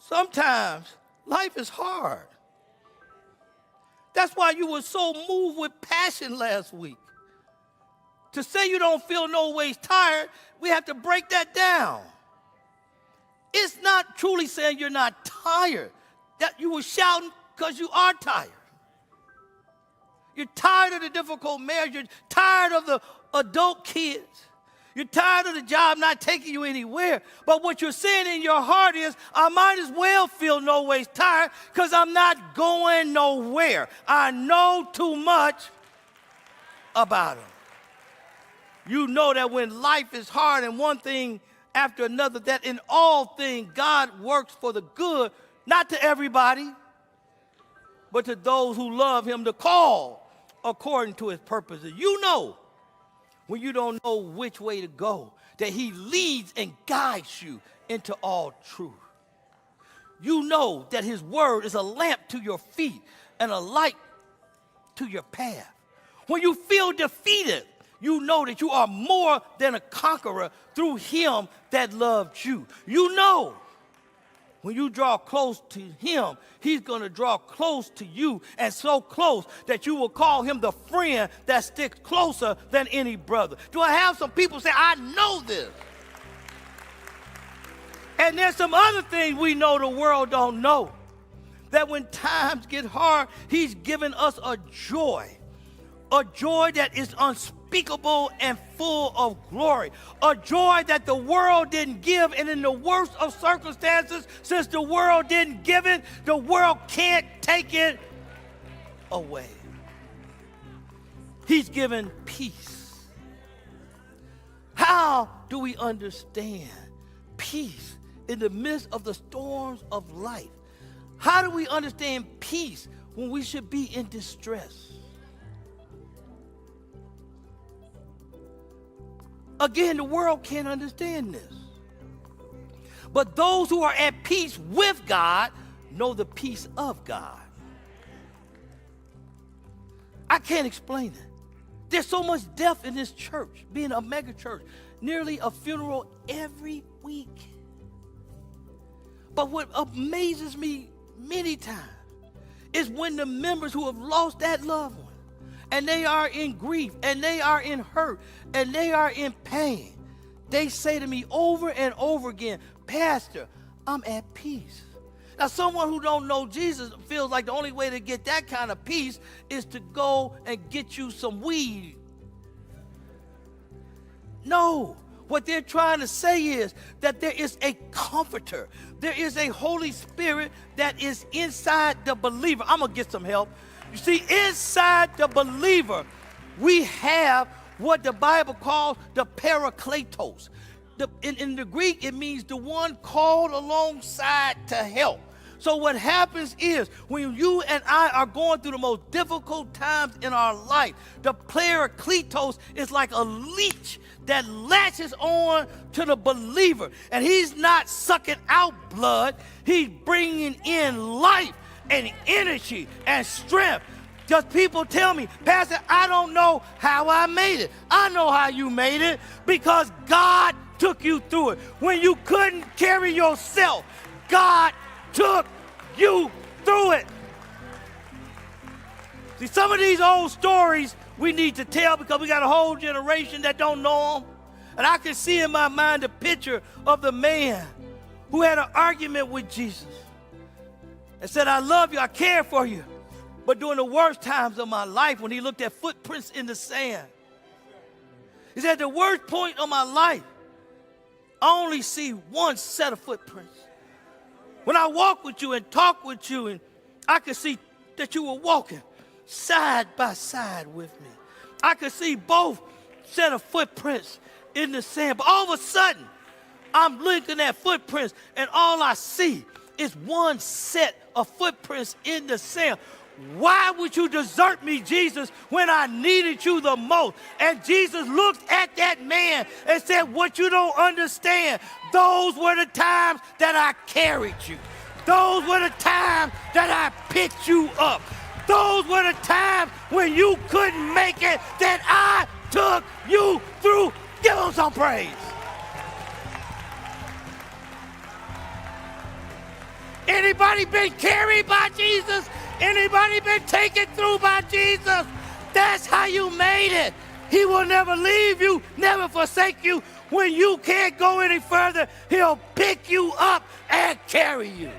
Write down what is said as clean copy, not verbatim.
Sometimes life is hard. That's why you were so moved with passion last week. To say you don't feel no ways tired, we have to break that down. It's not truly saying you're not tired, that you were shouting because you are tired. You're tired of the difficult marriage. You're tired of the adult kids. You're tired of the job not taking you anywhere. But what you're saying in your heart is, I might as well feel no ways tired because I'm not going nowhere. I know too much about them. You know that when life is hard and one thing after another, that in all things God works for the good, not to everybody, but to those who love him, to call according to his purposes. You know, when you don't know which way to go, that he leads and guides you into all truth. You know that his word is a lamp to your feet and a light to your path. When you feel defeated, you know that you are more than a conqueror through him that loved you. You know when you draw close to him, he's going to draw close to you, and so close that you will call him the friend that sticks closer than any brother. Do I have some people say, I know this? And there's some other things we know the world don't know. That when times get hard, he's given us a joy that is unspeakable and full of glory, a joy that the world didn't give, and in the worst of circumstances, since the world didn't give it, the world can't take it away. He's given peace. How do we understand peace in the midst of the storms of life? How do we understand peace when we should be in distress? Again, the world can't understand this. But those who are at peace with God know the peace of God. I can't explain it. There's so much death in this church, being a mega church, nearly a funeral every week. But what amazes me many times is when the members who have lost that loved one, and they are in grief, and they are in hurt, and they are in pain, they say to me over and over again, Pastor, I'm at peace. Now, someone who don't know Jesus feels like the only way to get that kind of peace is to go and get you some weed. No. What they're trying to say is that there is a comforter. There is a Holy Spirit that is inside the believer. I'm going to get some help. You see, inside the believer, we have what the Bible calls the parakletos. In the Greek, it means the one called alongside to help. So what happens is when you and I are going through the most difficult times in our life, the parakletos is like a leech that latches on to the believer. And he's not sucking out blood. He's bringing in life and energy and strength. Just people tell me, Pastor, I don't know how I made it. I know how you made it because God took you through it. When you couldn't carry yourself, God took you through it. See, some of these old stories we need to tell because we got a whole generation that don't know them. And I can see in my mind a picture of the man who had an argument with Jesus and said, I love you, I care for you. But during the worst times of my life, when he looked at footprints in the sand, he said, the worst point of my life, I only see one set of footprints. When I walk with you and talk with you, and I could see that you were walking side by side with me. I could see both set of footprints in the sand. But all of a sudden, I'm looking at footprints, and all I see is one set of footprints in the sand. Why would you desert me, Jesus, when I needed you the most? And Jesus looked at that man and said, what you don't understand, those were the times that I carried you. Those were the times that I picked you up. Those were the times when you couldn't make it that I took you through. Give him some praise. Anybody been carried by Jesus? Anybody been taken through by Jesus? That's how you made it. He will never leave you, never forsake you. When you can't go any further, he'll pick you up and carry you.